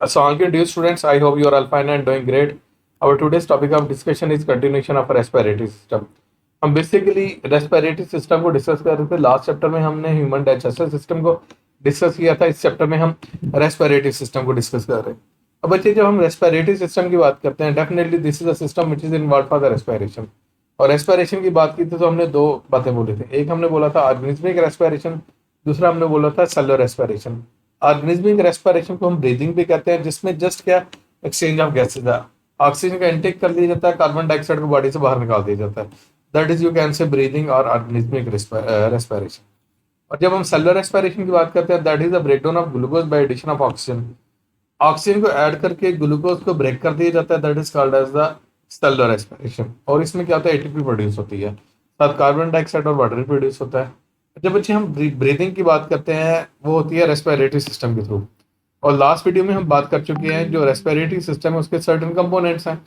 So, dear students, I hope you are all fine and doing great. Our today's topic of discussion is continuation of respiratory system. हम basically respiratory system को discuss कर रहे थे। Last chapter में हमने human digestive system को discuss किया था। इस चैप्टर में हम रेस्पिरेटरी सिस्टम को डिस्कस कर रहे हैं। अब बच्चे, जब हम रेस्पिरेटरी सिस्टम की बात करते हैं, definitely this is a system which is involve for the respiration. और रेस्पिरेशन की बात की थी तो हमने दो बातें बोली थी। एक हमने बोला था ऑर्गेनिज्मिक रेस्पिरेशन, दूसरा हमने बोला था सेलुलर रेस्पिरेशन। ऑर्गेनिज्मिक रेस्पिरेशन को हम ब्रीदिंग भी कहते हैं, जिसमें जस्ट क्या एक्सचेंज ऑफ गैसेज है। ऑक्सीजन का इंटेक कर लिया जाता है, कार्बन डाइऑक्साइड को बॉडी से बाहर निकाल दिया जाता है। That is you can say breathing और ऑर्गेनिज्मिक रेस्पिरेशन। और जब हम सेलुलर रेस्पिरेशन की बात करते हैं, that is the breakdown of glucose by addition of oxygen. Oxygen को ऐड करके ग्लूकोज को ब्रेक कर दिया जाता है। That is called as the cellular respiration. और इसमें क्या होता है, एटीपी प्रोड्यूस होती है, साथ कार्बन डाइऑक्साइड और वाटर प्रोड्यूस होता है। जब बच्चे हम ब्रीदिंग की बात करते हैं, वो होती है रेस्पिरेटरी सिस्टम के थ्रू। और लास्ट वीडियो में हम बात कर चुके हैं, जो रेस्पिरेटरी सिस्टम है उसके सर्टेन कंपोनेंट्स हैं।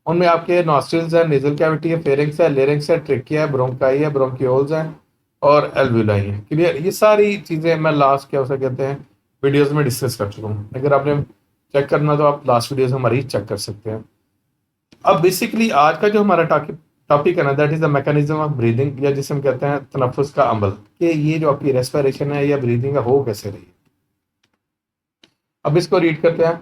उनमें आपके नॉस्ट्रिल्स है, नेजल कैविटी है, फेरिंग्स है, लेरिंग्स है, ट्रेकिया है, ब्रोंकाई है, ब्रोंकियोल्स हैं और एल्वियोलाई है। क्लियर? ये सारी चीजें मैं लास्ट क्या उसे कहते हैं वीडियोस में डिस्कस कर चुका हूँ। अगर आपने चेक करना तो आप लास्ट वीडियोस हमारी चेक कर सकते हैं। अब बेसिकली आज का जो हमारा टॉपिक है ना, that is the mechanism of breathing, या जिसे हम कहते हैं तनफ्फुस का अमल, कि ये जो आपकी रेस्पिरेशन है या ब्रीदिंग है हो कैसे रही है। अब इसको रीड करते हैं।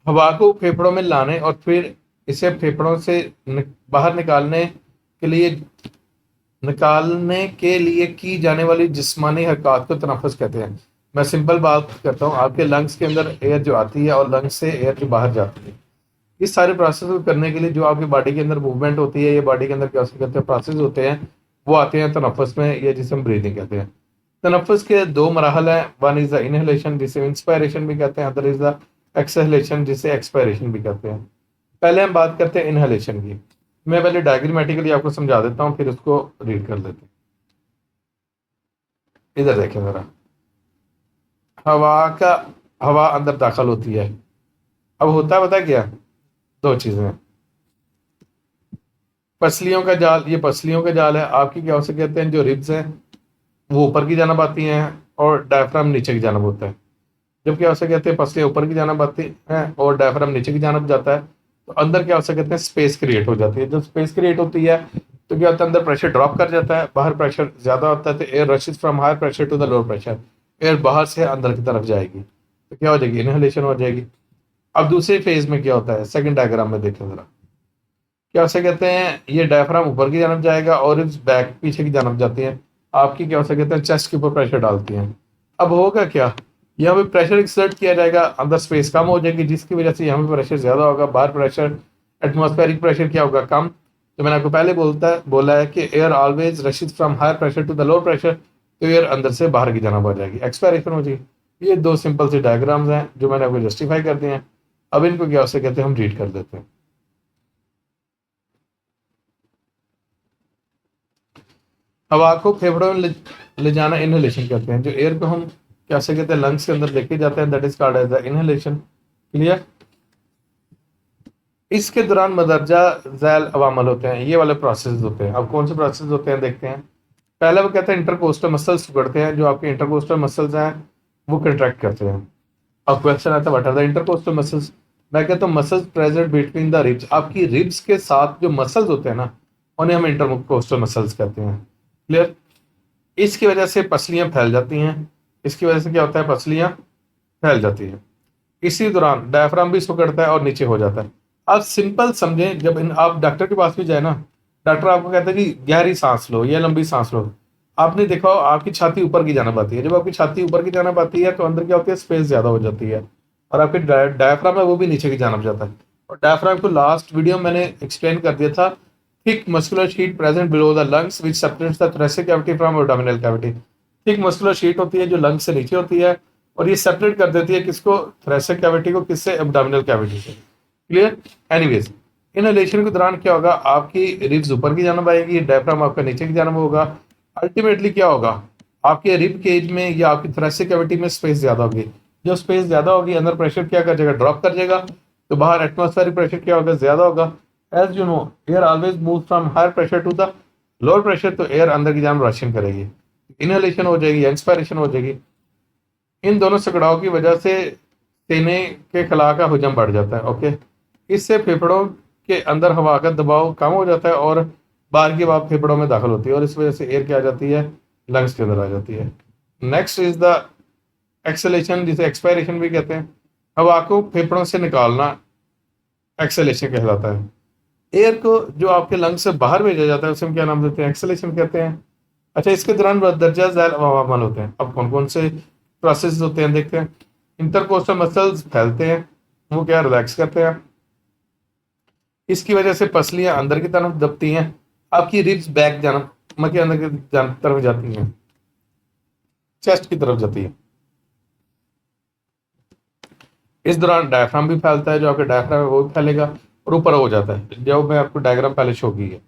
हवा को फेफड़ों में लाने और फिर इसे फेफड़ों से बाहर निकालने के लिए की जाने वाली जिस्मानी हरकत को तनफ्फुस कहते हैं। मैं सिंपल बात करता हूँ, आपके लंग्स के अंदर एयर जो आती है और लंग्स से एयर जो बाहर जाती है, इस सारे प्रोसेस को करने के लिए जो आपकी बॉडी के अंदर मूवमेंट होती है, ये बॉडी के अंदर क्या कहते हैं प्रोसेस होते हैं, वो आते हैं तनफ्फुस में, या जिसे हम ब्रीदिंग कहते हैं। तनफ्फुस के दो मराहल हैं। वन इज द इनहेलेशन, जिसे इंस्पायरेशन भी कहते हैं, अदर इज द एक्सहेलेशन, जिसे एक्सपायरेशन भी कहते हैं। पहले हम बात करते हैं इनहेलेशन की। मैं पहले डायग्रामेटिकली आपको समझा देता हूँ, फिर उसको रीड कर लेते हैं। इधर देखें जरा। हवा अंदर दाखिल होती है। अब होता है पता है क्या, दो चीजें। पसलियों का जाल, ये पसलियों का जाल है आपकी, क्या उसे कहते हैं, जो रिब्स हैं वो ऊपर की जानब आती हैं और डायफ्राम नीचे की जानब होता है। जब क्या उसे कहते हैं पसलियां ऊपर की जानब आती हैं और डायफ्राम नीचे की जानब जाता है, तो अंदर क्या उसे कहते हैं स्पेस क्रिएट हो जाती है। जब स्पेस क्रिएट होती है तो क्या होता है, अंदर प्रेशर ड्रॉप कर जाता है, बाहर प्रेशर ज्यादा होता है, तो air rushes from higher pressure to the lower pressure. Air बाहर से अंदर की तरफ जाएगी, तो क्या हो जाएगी, इनहेलेशन हो जाएगी। अब दूसरे फेज में क्या होता है, सेकंड डायग्राम में देखें जरा। क्या उसे कहते हैं, ये डायफ्राम ऊपर की जानब जाएगा और इस बैक पीछे की जानब जाती है, आपकी क्या उसे कहते हैं चेस्ट के ऊपर प्रेशर डालती हैं। अब होगा क्या, यहाँ पे प्रेशर एक्सर्ट किया जाएगा, अंदर स्पेस कम हो जाएगी, जिसकी वजह से यहाँ पे प्रेशर ज्यादा होगा, बाहर प्रेशर एटमॉस्फेरिक प्रेशर क्या होगा, कम। तो मैंने आपको पहले बोला है कि air always rushes from higher pressure to the lower pressure, तो एयर अंदर से बाहर की जानब आ जाएगी, एक्सपायरेशन हो जाएगी। ये दो सिंपल से डायग्राम्स हैं जो मैंने आपको जस्टिफाई कर दिए हैं। अब इनको क्या उसे कहते हैं हम रीड कर देते हैं। हवा को फेफड़ों में ले जाना इनहेलेशन कहते हैं। जो एयर को हम क्या से कहते हैं लंग्स के अंदर लेके जाते हैं, that is called as the inhalation. Clear? इसके दौरान मदरजा झैल अवामल होते हैं, ये वाले प्रोसेस होते हैं। अब कौन से प्रोसेस होते हैं देखते हैं। पहला वो कहते हैं इंटरकोस्टल मसल्स टुकड़ते हैं, जो आपके इंटरकोस्टल मसल्स हैं वो कंट्रैक्ट करते हैं। अब क्वेश्चन आता है what are the intercostal muscles. मैं कहता हूँ muscles present between the ribs, आपकी रिब्स के साथ जो मसल्स होते हैं ना, उन्हें हम इंटरकोस्टल मसल्स कहते हैं। क्लियर? इसकी वजह से पसलियां फैल जाती हैं। इसकी वजह से क्या होता है, पसलियां फैल जाती हैं। इसी दौरान डायफ्राम भी सिकुड़ता है और नीचे हो जाता है। अब सिंपल समझें, जब आप डॉक्टर के पास भी जाए ना, डॉक्टर आपको कहता है कि गहरी सांस लो या लंबी सांस लो। आपने देखा हो आपकी छाती ऊपर की जानब आती है, जब आपकी छाती ऊपर की जानब आती है तो अंदर क्या होती है, स्पेस ज्यादा हो जाती है, और आपके डायफ्राम है वो भी नीचे की जानब जाता है। और डायफ्राम को लास्ट वीडियो मैंने एक्सप्लेन कर दिया था, thick muscular sheet present below the lungs which separates the thoracic cavity from abdominal cavity. Thick muscular sheet होती है जो लंग्स से नीचे होती है, और ये सेपरेट कर देती है किसको, थोरेसिक कैविटी को, किससे, एब्डोमिनल कैविटी से। क्लियर? एनीवेज, इनहेलेशन के दौरान क्या होगा, आपकी रिब्स ऊपर की जानब आएगी, डायफ्राम आपका नीचे की जानब होगा। अल्टीमेटली क्या होगा, आपके रिब केज में या आपकी थोरेसिक कैविटी में स्पेस ज्यादा होगी। जब स्पेस ज्यादा होगी, अंदर प्रेशर क्या कर जाएगा, ड्रॉप कर जाएगा, तो बाहर एटमॉस्फेरिक प्रेशर क्या होगा, ज्यादा होगा। As you know, air always move from higher pressure to the lower pressure, तो एयर अंदर की जानब रशिंग करेगी, इनहेलेशन हो जाएगी, एक्सपायरेशन हो जाएगी। इन दोनों सकड़ाओं की वजह से सीने के खला का हुजम बढ़ जाता है। ओके, इससे फेफड़ों के अंदर हवा का दबाव कम हो जाता है और बाहर की हवा फेफड़ों में दाखिल होती है और इस वजह से एयर क्या आ जाती है, लंग्स के अंदर आ जाती है। नेक्स्ट इज द एक्सेलेशन, जिसे एक्सपायरेशन भी कहते हैं। हवा को फेफड़ों से निकालना एक्सेलेशन कहलाता है। एयर को जो आपके लंग से बाहर भेजा जाता है उसे हम क्या नाम देते हैं, एक्सेलेशन कहते हैं। अच्छा, इसके दौरान दर्जा झैल अवामल होते हैं। अब कौन कौन से प्रोसेस होते हैं देखते हैं। इंटरकोस्टल मसल्स फैलते हैं, वो क्या रिलैक्स करते हैं। इसकी वजह से पसलियां अंदर की तरफ दबती हैं, आपकी रिब्स बैक जन्म के अंदर की तरफ जाती हैं, चेस्ट की तरफ जाती है। इस दौरान डायफ्राम भी फैलता है, जो आपका डायफ्राम है वो भी फैलेगा और ऊपर हो जाता है। जो मैं आपको डायग्राम पहले शो की है,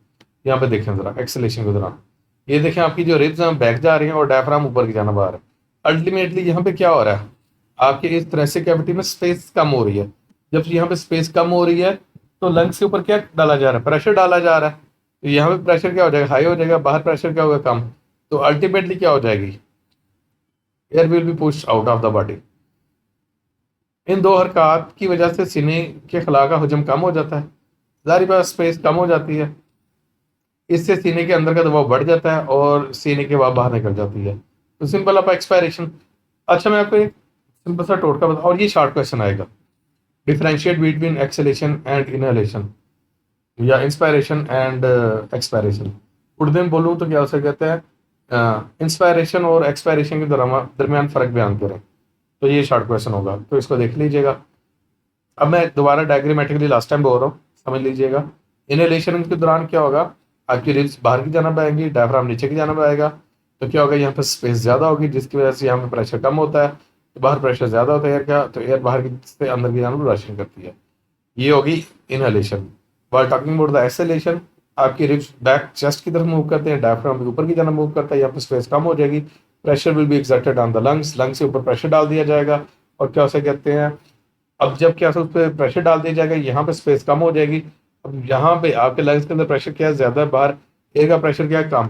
यहाँ पे देखें जरा एक्सेलेशन के दौरान। ये देखें आपकी जो रिब्स हैं बैक जा रही हैं और डायफ्राम ऊपर की जाना आ रहा है। अल्टीमेटली यहाँ पे क्या हो रहा है, आपके इस थोरेसिक कैविटी में स्पेस कम हो रही है। जब यहाँ पे स्पेस कम हो रही है तो लंग्स के ऊपर क्या डाला जा रहा है, प्रेशर डाला जा रहा है। तो यहाँ पे प्रेशर क्या हो जाएगा, हाई हो जाएगा, बाहर प्रेशर क्या होगा, कम। तो अल्टीमेटली क्या हो जाएगी, air will be pushed out of the body. इन दो हरकत की वजह से सीने के खला का हजम कम हो जाता है, जारी बात स्पेस कम हो जाती है। इससे सीने के अंदर का दबाव बढ़ जाता है और सीने की हवा बाहर निकल जाती है। तो सिंपल आप एक्सपायरेशन। अच्छा, मैं आपको एक सिंपल सा टोटका बता, और ये शॉर्ट क्वेश्चन आएगा, differentiate between acceleration and inhalation या इंस्पायरेशन एंड एक्सपायरेशन। उर्दू में बोलूँ तो क्या उसे कहते हैं, इंस्पायरेशन और एक्सपायरेशन के दरमियान फ़र्क बयान करें। तो ये शॉर्ट क्वेश्चन होगा, तो इसको देख लीजिएगा। अब मैं दोबारा डायग्रामेटिकली लास्ट टाइम बोल रहा हूँ, समझ लीजिएगा। इनहेलेशन के दौरान क्या होगा, आपकी रिब्स बाहर की जानब आएंगी, डायफ्राम नीचे की जानब आएगा। तो क्या होगा, यहाँ पर स्पेस ज़्यादा होगी जिसकी वजह से यहाँ पर प्रेशर कम होता है, तो बाहर प्रेशर ज़्यादा होता है एयर का, तो एयर बाहर की से अंदर की जानब रशिंग करती है। ये होगी inhalation. While talking about the acceleration, आपकी रिब्स बैक चेस्ट की तरफ मूव करते हैं, डायफ्राम भी ऊपर की जानब मूव करता है, यहाँ पर स्पेस कम हो जाएगी, pressure will be exerted on the lungs, lungs के ऊपर प्रेशर डाल दिया जाएगा। और क्या उसे कहते हैं, अब जब क्या उस पर प्रेशर डाल दिया जाएगा, यहाँ पे स्पेस कम हो जाएगी। अब यहाँ पे आपके लंग्स के अंदर प्रेशर क्या है, ज़्यादा है, बाहर एयर का प्रेशर क्या है, कम।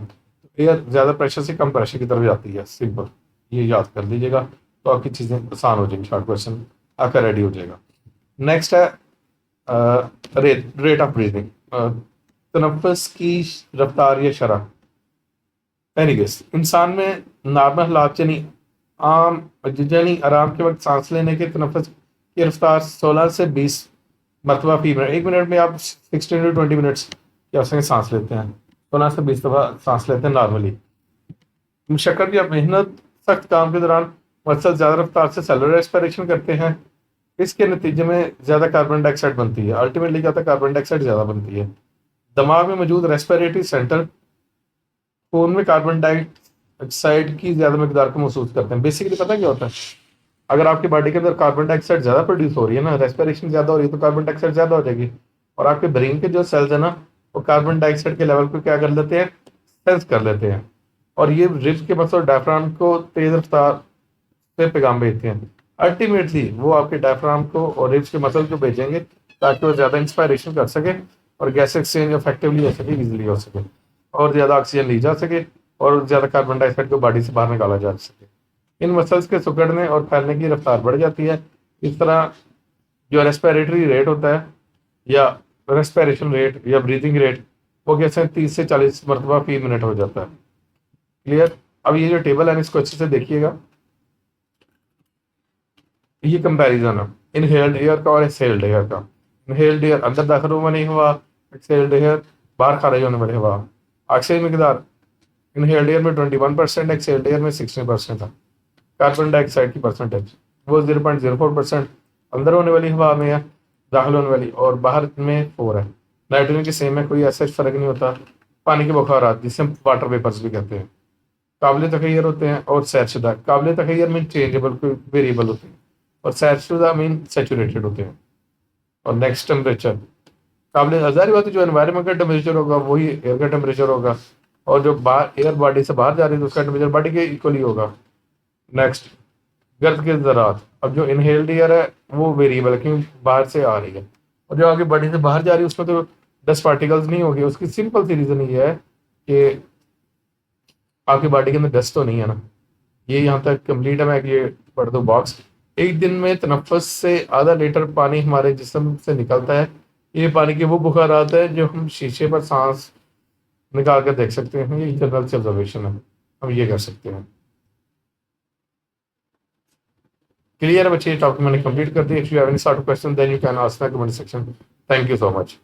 एयर ज़्यादा प्रेशर से कम प्रेशर की तरफ जाती है, सिंपल, ये याद कर लीजिएगा। तो आपकी चीज़ें आसान हो जाएंगी, शॉर्ट क्वेश्चन आपका रेडी हो जाएगा। नेक्स्ट है रेट ऑफ ब्रीदिंग, तनफ्फुस की रफ्तार या शरह। एनीवेज, इंसान में नॉर्मल हालात यानी आम यानी आराम के वक्त सांस लेने के तनफ्फुस की रफ्तार 16 से 20 मरतबा फी मिनट। एक मिनट में आप 16 to 20 मिनट्स क्या उसमें सांस लेते हैं, 16 से 20 दफ़ा सांस लेते हैं नॉर्मली। मुशक्कत या मेहनत सख्त काम के दौरान मसल ज़्यादा रफ्तार से सेलुलर रेस्पिरेशन करते हैं, इसके नतीजे में ज़्यादा कार्बन डाइऑक्साइड बनती है। अल्टीमेटली क्या होता है, कार्बन डाइऑक्साइड ज़्यादा बनती है। दिमाग में मौजूद रेस्पिरेटरी सेंटर खून में कार्बन डाइऑक्साइड की ज़्यादा मकदार को महसूस करते हैं। बेसिकली पता क्या होता है, अगर आपकी बॉडी के अंदर कार्बन डाइऑक्साइड ज़्यादा प्रोड्यूस हो रही है ना, रेस्पिरेशन ज़्यादा हो रही है, तो कार्बन डाइऑक्साइड ज़्यादा हो जाएगी और आपके ब्रेन के जो सेल्स है ना, वो कार्बन डाइऑक्साइड के लेवल को क्या कर लेते हैं, सेंस कर लेते हैं। और ये रिब्स के मसल डायफ्राम को तेज़ रफ्तार से पैगाम भेजते हैं। अल्टीमेटली वो आपके डायफ्राम को और रिब्स के मसल को भेजेंगे ताकि वो ज़्यादा इंस्पायरेशन कर सके और गैस एक्सचेंज इफेक्टिवली हो सके, ईजिली हो सके, और ज़्यादा ऑक्सीजन ली जा सके और ज़्यादा कार्बन डाइऑक्साइड को बॉडी से बाहर निकाला जा सके। इन मसल्स के सिकुड़ने और फैलने की रफ्तार बढ़ जाती है। इस तरह जो रेस्पिरेटरी रेट होता है या रेस्पिरेशन रेट या ब्रीदिंग रेट, वो कैसे 30 से 40 मरतबा फी मिनट हो जाता है। क्लियर। अब ये जो टेबल है इसको अच्छे से देखिएगा, ये कंपैरिजन है इनहेल्ड एयर का और एक्सहेल्ड एयर का। इनहेल्ड एयर अंदर दाखिल होने वाली हवा, एक्सहेल्ड एयर बाहर खारिज होने वाली हवा। ऑक्सीजन मकदार इनहेल्ड एयर में 21%, एक्सहेल्ड एयर में 16% है। कार्बन डाइऑक्साइड की परसेंटेज वो 0.04% अंदर होने वाली हवा में है, दाखिल होने वाली, और बाहर में 4 है। नाइट्रोजन के सेम है, कोई ऐसा फ़र्क नहीं होता। पानी के बुखारात जिसे हम वाटर वेपर्स भी कहते हैं, काबिल तखय्युर होते हैं और सैरशुदा। काबिल तखय्युर मीन चेंजेबल, कोई वेरिएबल होते हैं, और सैरशुदा मीन सेचुरेटेड होते हैं। और नेक्स्ट टेम्परेचर, काबिल आज़ारी बात है, जो एनवायरमेंट का टेम्परेचर होगा वही एयर का टेम्परेचर होगा, और जो बाहर एयर बॉडी से बाहर जा रही है तो उसका टेम्परेचर बॉडी के इक्वली होगा। नेक्स्ट गर्द के ज़रात, अब जो इनहेल्ड एयर है वो वेरिएबल है क्योंकि बाहर से आ रही है, और जो आगे बॉडी से बाहर जा रही है उसमें तो डस्ट पार्टिकल्स नहीं होगी। उसकी सिंपल सी रीज़न ये है कि आपकी बॉडी के अंदर डस्ट तो नहीं है ना। ये यहाँ तक कंप्लीट है, मैं ये पढ़ दूँ बॉक्स। एक दिन में तनफ्फुस से आधा लीटर पानी हमारे जिस्म से निकलता है। ये पानी के वो बुखारात है जो हम शीशे पर सांस निकाल कर देख सकते हैं। ये जनरल से ऑब्जर्वेशन है, हम ये कर सकते हैं। क्लियर है बच्चे, ये टॉपिक मैंने कंप्लीट कर दिया। If you have any sort of question then you can ask in the comment section. Thank you so much.